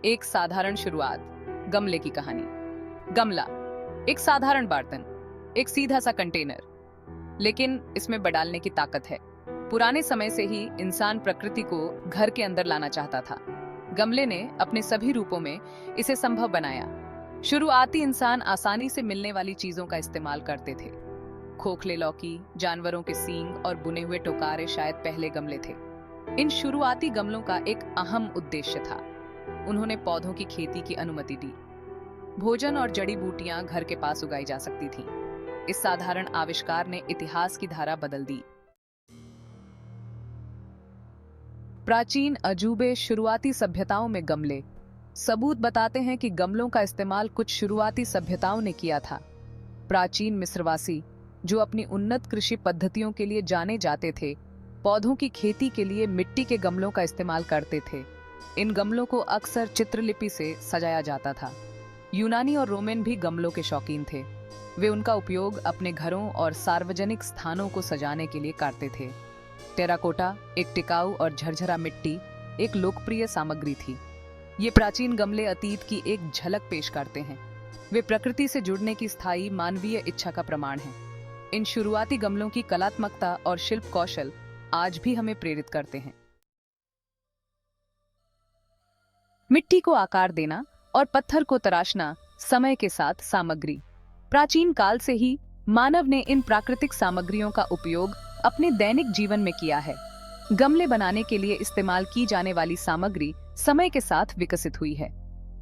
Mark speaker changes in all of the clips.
Speaker 1: एक साधारण शुरुआत। गमले की कहानी। गमला एक साधारण बर्तन, एक सीधा सा कंटेनर, लेकिन इसमें डालने की ताकत है। पुराने समय से ही इंसान प्रकृति को घर के अंदर लाना चाहता था। गमले ने अपने सभी रूपों में इसे संभव बनाया। शुरुआती इंसान आसानी से मिलने वाली चीजों का इस्तेमाल करते थे। खोखले लौकी, जानवरों के सींग और बुने हुए टोकारे शायद पहले गमले थे। इन शुरुआती गमलों का एक अहम उद्देश्य था। उन्होंने पौधों की खेती की अनुमति दी। भोजन और जड़ी बूटियां घर के पास उगाई जा सकती थीं। इस साधारण आविष्कार ने इतिहास की धारा बदल दी। प्राचीन अजूबे, शुरुआती सभ्यताओं में गमले। सबूत बताते हैं कि गमलों का इस्तेमाल कुछ शुरुआती सभ्यताओं ने किया था। प्राचीन मिस्रवासी, जो अपनी उन्नत कृषि पद्धतियों के लिए जाने जाते थे, पौधों की खेती के लिए मिट्टी के गमलों का इस्तेमाल करते थे। इन गमलों को अक्सर चित्रलिपि से सजाया जाता था। यूनानी और रोमन भी गमलों के शौकीन थे। वे उनका उपयोग अपने घरों और सार्वजनिक स्थानों को सजाने के लिए करते थे। टेराकोटा, एक टिकाऊ और झरझरा मिट्टी, एक लोकप्रिय सामग्री थी। ये प्राचीन गमले अतीत की एक झलक पेश करते हैं। वे प्रकृति से जुड़ने की स्थायी मानवीय इच्छा का प्रमाण हैं। इन शुरुआती गमलों की कलात्मकता और शिल्प कौशल आज भी हमें प्रेरित करते हैं। मिट्टी को आकार देना और पत्थर को तराशना समय के साथ सामग्री। प्राचीन काल से ही मानव ने इन प्राकृतिक सामग्रियों का उपयोग अपने दैनिक जीवन में किया है। गमले बनाने के लिए इस्तेमाल की जाने वाली सामग्री समय के साथ विकसित हुई है।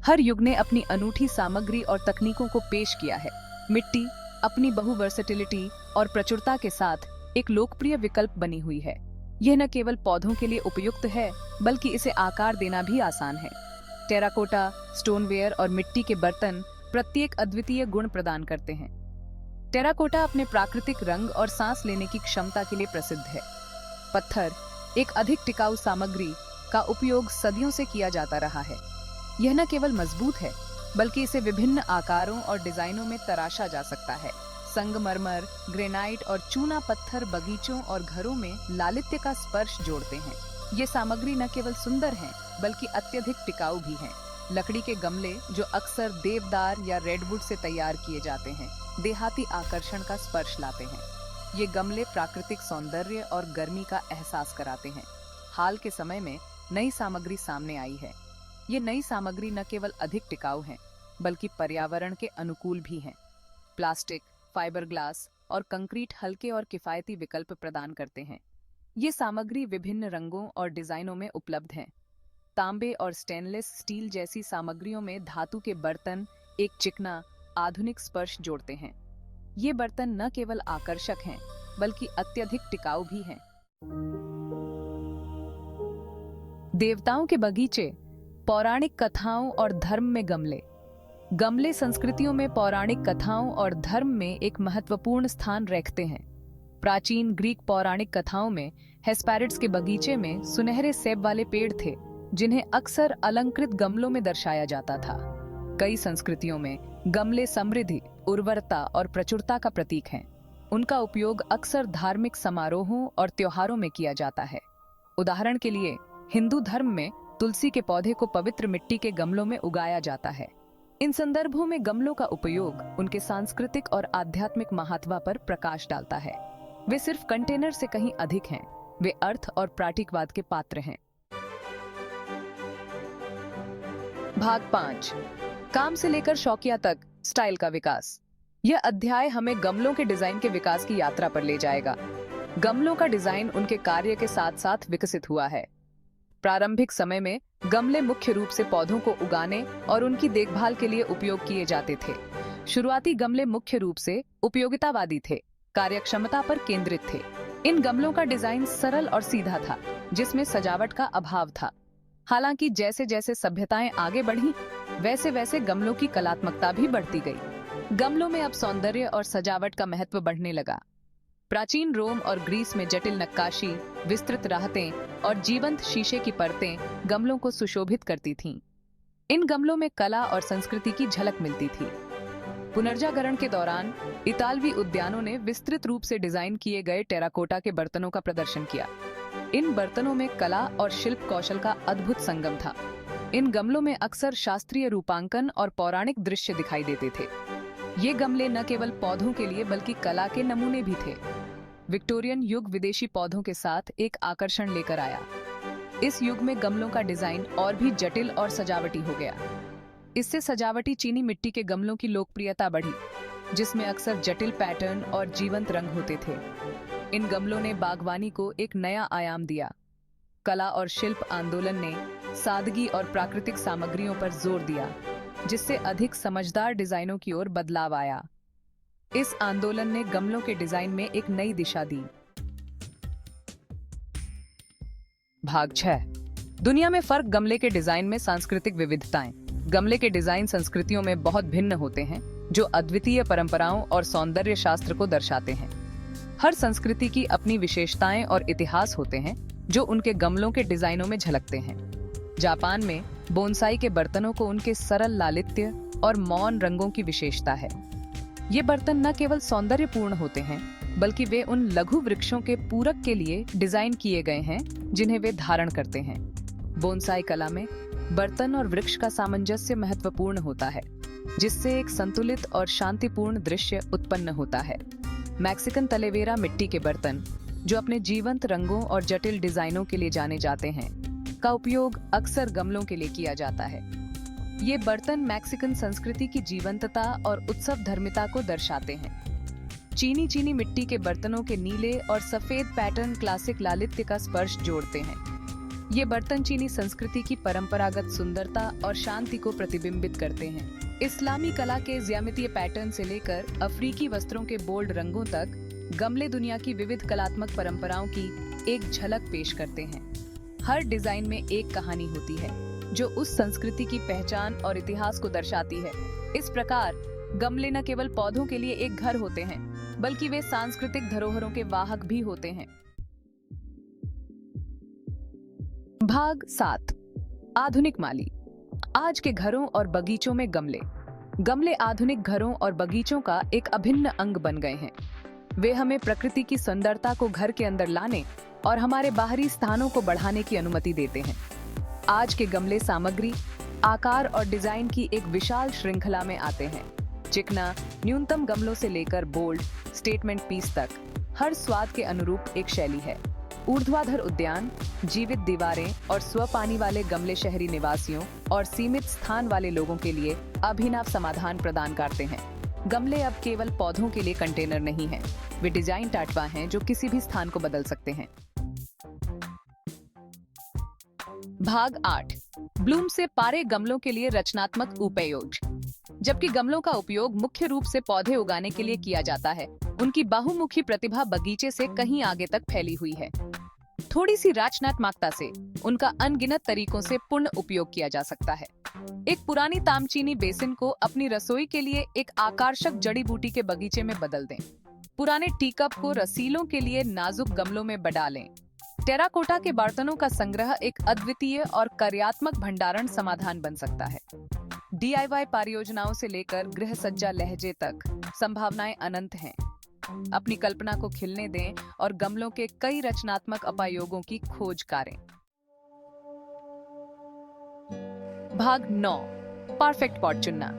Speaker 1: हर युग ने अपनी अनूठी सामग्री और तकनीकों को पेश किया है। मिट्टी अपनी बहुवर्सेटिलिटी और प्रचुरता के साथ एक लोकप्रिय विकल्प बनी हुई है। यह न केवल पौधों के लिए उपयुक्त है, बल्कि इसे आकार देना भी आसान है। टेराकोटा, स्टोनवेयर और मिट्टी के बर्तन प्रत्येक अद्वितीय गुण प्रदान करते हैं। टेराकोटा अपने प्राकृतिक रंग और सांस लेने की क्षमता के लिए प्रसिद्ध है। पत्थर, एक अधिक टिकाऊ सामग्री का उपयोग सदियों से किया जाता रहा है। यह न केवल मजबूत है, बल्कि इसे विभिन्न आकारों और डिजाइनों में तराशा जा सकता है। संगमरमर, ग्रेनाइट और चूना पत्थर बगीचों और घरों में लालित्य का स्पर्श जोड़ते हैं। ये सामग्री न केवल सुंदर हैं, बल्कि अत्यधिक टिकाऊ भी हैं। लकड़ी के गमले, जो अक्सर देवदार या रेडवुड से तैयार किए जाते हैं, देहाती आकर्षण का स्पर्श लाते हैं। ये गमले प्राकृतिक सौंदर्य और गर्मी का एहसास कराते हैं। हाल के समय में नई सामग्री सामने आई है। ये नई सामग्री न केवल अधिक टिकाऊ है, बल्कि पर्यावरण के अनुकूल भी हैं। प्लास्टिक, फाइबर ग्लास और कंक्रीट हल्के और किफायती विकल्प प्रदान करते हैं। ये सामग्री विभिन्न रंगों और डिजाइनों में उपलब्ध हैं। तांबे और स्टेनलेस स्टील जैसी सामग्रियों में धातु के बर्तन एक चिकना, आधुनिक स्पर्श जोड़ते हैं। ये बर्तन न केवल आकर्षक हैं, बल्कि अत्यधिक टिकाऊ भी हैं। देवताओं के बगीचे, पौराणिक कथाओं और धर्म में गमले। गमले संस्कृतियों में पौराणिक कथाओं और धर्म में एक महत्वपूर्ण स्थान रखते हैं। प्राचीन ग्रीक पौराणिक कथाओं में हेस्पेरिड्स के बगीचे में सुनहरे सेब वाले पेड़ थे, जिन्हें अक्सर अलंकृत गमलों में दर्शाया जाता था। कई संस्कृतियों में गमले समृद्धि, उर्वरता और प्रचुरता का प्रतीक हैं। उनका उपयोग अक्सर धार्मिक समारोहों और त्योहारों में किया जाता है। उदाहरण के लिए, हिंदू धर्म में तुलसी के पौधे को पवित्र मिट्टी के गमलों में उगाया जाता है। इन संदर्भों में गमलों का उपयोग उनके सांस्कृतिक और आध्यात्मिक महत्व पर प्रकाश डालता है। वे सिर्फ कंटेनर से कहीं अधिक हैं। वे अर्थ और प्रतीकवाद के पात्र हैं। भाग 5, काम से लेकर शौकिया तक स्टाइल का विकास। यह अध्याय हमें गमलों के डिजाइन के विकास की यात्रा पर ले जाएगा। गमलों का डिजाइन उनके कार्य के साथ साथ विकसित हुआ है। प्रारंभिक समय में गमले मुख्य रूप से पौधों को उगाने और उनकी देखभाल के लिए उपयोग किए जाते थे। शुरुआती गमले मुख्य रूप से उपयोगितावादी थे, कार्यक्षमता पर केंद्रित थे। इन गमलों का डिजाइन सरल और सीधा था, जिसमें सजावट का अभाव था। हालांकि जैसे जैसे सभ्यताएं आगे बढ़ी, वैसे वैसे गमलों की कलात्मकता भी बढ़ती गई। गमलों में अब सौंदर्य और सजावट का महत्व बढ़ने लगा। प्राचीन रोम और ग्रीस में जटिल नक्काशी, विस्तृत राहतें और जीवंत शीशे की परतें गमलों को सुशोभित करती थीं। इन गमलों में कला और संस्कृति की झलक मिलती थी। पुनर्जागरण के दौरान इतालवी उद्यानों ने विस्तृत रूप से डिजाइन किए गए टेराकोटा के बर्तनों का प्रदर्शन किया। इन बर्तनों में कला और शिल्प कौशल का अद्भुत संगम था। इन गमलों में अक्सर शास्त्रीय रूपांकन और पौराणिक दृश्य दिखाई देते थे। ये गमले न केवल पौधों के लिए बल्कि कला के नमूने भी थे। विक्टोरियन युग विदेशी पौधों के साथ एक आकर्षण लेकर आया। इस युग में गमलों का डिजाइन और भी जटिल और सजावटी हो गया। इससे सजावटी चीनी मिट्टी के गमलों की लोकप्रियता बढ़ी, जिसमें अक्सर जटिल पैटर्न और जीवंत रंग होते थे। इन गमलों ने बागवानी को एक नया आयाम दिया। कला और शिल्प आंदोलन ने सादगी और प्राकृतिक सामग्रियों पर जोर दिया, जिससे अधिक समझदार डिजाइनों की ओर बदलाव आया। इस आंदोलन ने गमलों के डिजाइन में एक नई दिशा दी। भाग 6। दुनिया में फर्क। गमले के डिजाइन में सांस्कृतिक विविधताएं। गमले के डिजाइन संस्कृतियों में बहुत भिन्न होते हैं, जो अद्वितीय परंपराओं और सौंदर्य शास्त्र को दर्शाते हैं। हर संस्कृति की अपनी विशेषताएं और इतिहास होते हैं, जो उनके गमलों के डिजाइनों में झलकते हैं। जापान में बोनसाई के बर्तनों को उनके सरल लालित्य और मौन रंगों की विशेषता है। ये बर्तन न केवल सौंदर्यपूर्ण होते हैं, बल्कि वे उन लघु वृक्षों के पूरक के लिए डिजाइन किए गए हैं जिन्हें वे धारण करते हैं। बोनसाई कला में बर्तन और वृक्ष का सामंजस्य महत्वपूर्ण होता है, जिससे एक संतुलित और शांतिपूर्ण दृश्य उत्पन्न होता है। मैक्सिकन तलेवेरा मिट्टी के बर्तन, जो अपने जीवंत रंगों और जटिल डिजाइनों के लिए जाने जाते हैं, का उपयोग अक्सर गमलों के लिए किया जाता है। ये बर्तन मैक्सिकन संस्कृति की जीवंतता और उत्सव धर्मिता को दर्शाते हैं। चीनी मिट्टी के बर्तनों के नीले और सफेद पैटर्न क्लासिक लालित्य का स्पर्श जोड़ते हैं। ये बर्तन चीनी संस्कृति की परंपरागत सुंदरता और शांति को प्रतिबिंबित करते हैं। इस्लामी कला के ज्यामितीय पैटर्न से लेकर अफ्रीकी वस्त्रों के बोल्ड रंगों तक, गमले दुनिया की विविध कलात्मक परंपराओं की एक झलक पेश करते हैं। हर डिजाइन में एक कहानी होती है, जो उस संस्कृति की पहचान और इतिहास को दर्शाती है। इस प्रकार गमले न केवल पौधों के लिए एक घर होते हैं, बल्कि वे सांस्कृतिक धरोहरों के वाहक भी होते हैं। भाग 7। आधुनिक माली। आज के घरों और बगीचों में गमले आधुनिक घरों और बगीचों का एक अभिन्न अंग बन गए हैं। वे हमें प्रकृति की सुंदरता को घर के अंदर लाने और हमारे बाहरी स्थानों को बढ़ाने की अनुमति देते हैं। आज के गमले सामग्री, आकार और डिजाइन की एक विशाल श्रृंखला में आते हैं। चिकना, न्यूनतम गमलों से लेकर बोल्ड स्टेटमेंट पीस तक, हर स्वाद के अनुरूप एक शैली है। ऊर्ध्वाधर उद्यान, जीवित दीवारें और स्वपानी वाले गमले शहरी निवासियों और सीमित स्थान वाले लोगों के लिए अभिनव समाधान प्रदान करते हैं। गमले अब केवल पौधों के लिए कंटेनर नहीं हैं, वे डिजाइन टाटवा हैं जो किसी भी स्थान को बदल सकते हैं। भाग 8। ब्लूम से पारे गमलों के लिए रचनात्मक उपयोग। जबकि गमलों का उपयोग मुख्य रूप से पौधे उगाने के लिए किया जाता है, उनकी बहुमुखी प्रतिभा बगीचे से कहीं आगे तक फैली हुई है। थोड़ी सी रचनात्मकता से उनका अनगिनत तरीकों से पूर्ण उपयोग किया जा सकता है। एक पुरानी तामचीनी बेसिन को अपनी रसोई के लिए एक आकर्षक जड़ी बूटी के बगीचे में बदल दें। पुराने टी कप को रसीलों के लिए नाजुक गमलों में बढ़ा लें। टेराकोटा के बर्तनों का संग्रह एक अद्वितीय और कार्यात्मक भंडारण समाधान बन सकता है। DIY परियोजनाओं से लेकर गृह सज्जा लहजे तक संभावनाएं अनंत हैं। अपनी कल्पना को खिलने दें और गमलों के कई रचनात्मक उपयोगों की खोज करें। भाग 9। परफेक्ट पॉट चुनना।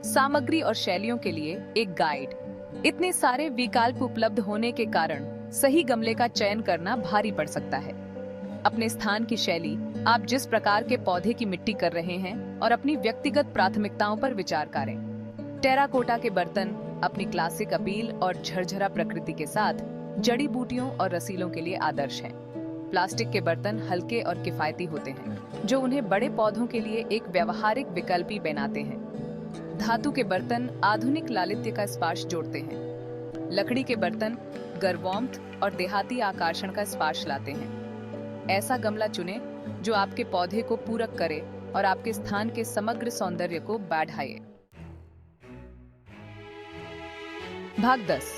Speaker 1: सामग्री और शैलियों के लिए एक गाइड। इतने सारे विकल्प उपलब्ध होने के कारण सही गमले का चयन करना भारी पड़ सकता है। अपने स्थान की शैली, आप जिस प्रकार के पौधे की मिट्टी कर रहे हैं, और अपनी व्यक्तिगत प्राथमिकताओं पर विचार करें। टेराकोटा के बर्तन अपनी क्लासिक अपील और झरझरा प्रकृति के साथ जड़ी बूटियों और रसीलों के लिए आदर्श हैं। प्लास्टिक के बर्तन हल्के और किफायती होते हैं, जो उन्हें बड़े पौधों के लिए एक व्यवहारिक विकल्प ही बनाते हैं। धातु के बर्तन आधुनिक लालित्य का स्पर्श जोड़ते हैं। लकड़ी के बर्तन गर्वाम्थ और देहाती आकर्षण का स्पर्श लाते हैं। ऐसा गमला चुनें जो आपके पौधे को पूरक करे और आपके स्थान के समग्र सौंदर्य को बढ़ाए। भाग 10।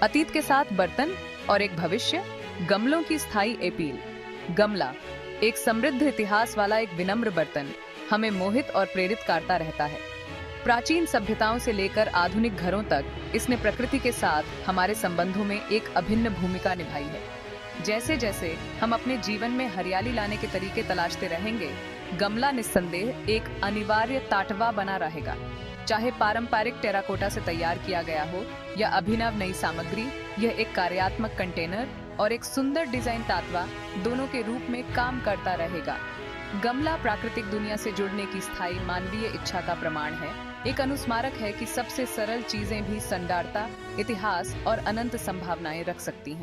Speaker 1: अतीत के साथ बर्तन और एक भविष्य। गमलों की स्थायी अपील। गमला एक समृद्ध इतिहास वाला एक विनम्र बर्तन हमें मोहित और प्रेरित करता रहता है। प्राचीन सभ्यताओं से लेकर आधुनिक घरों तक इसने प्रकृति के साथ हमारे संबंधों में एक अभिन्न भूमिका निभाई है। जैसे जैसे हम अपने जीवन में हरियाली लाने के तरीके तलाशते रहेंगे, गमला निस्संदेह एक अनिवार्य ताटवा बना रहेगा। चाहे पारंपरिक टेराकोटा से तैयार किया गया हो या अभिनव नई सामग्री, यह एक कार्यात्मक कंटेनर और एक सुंदर डिजाइन ताटवा दोनों के रूप में काम करता रहेगा। गमला प्राकृतिक दुनिया से जुड़ने की स्थायी मानवीय इच्छा का प्रमाण है, एक अनुस्मारक है कि सबसे सरल चीजें भी संडारता, इतिहास और अनंत संभावनाएं रख सकती हैं।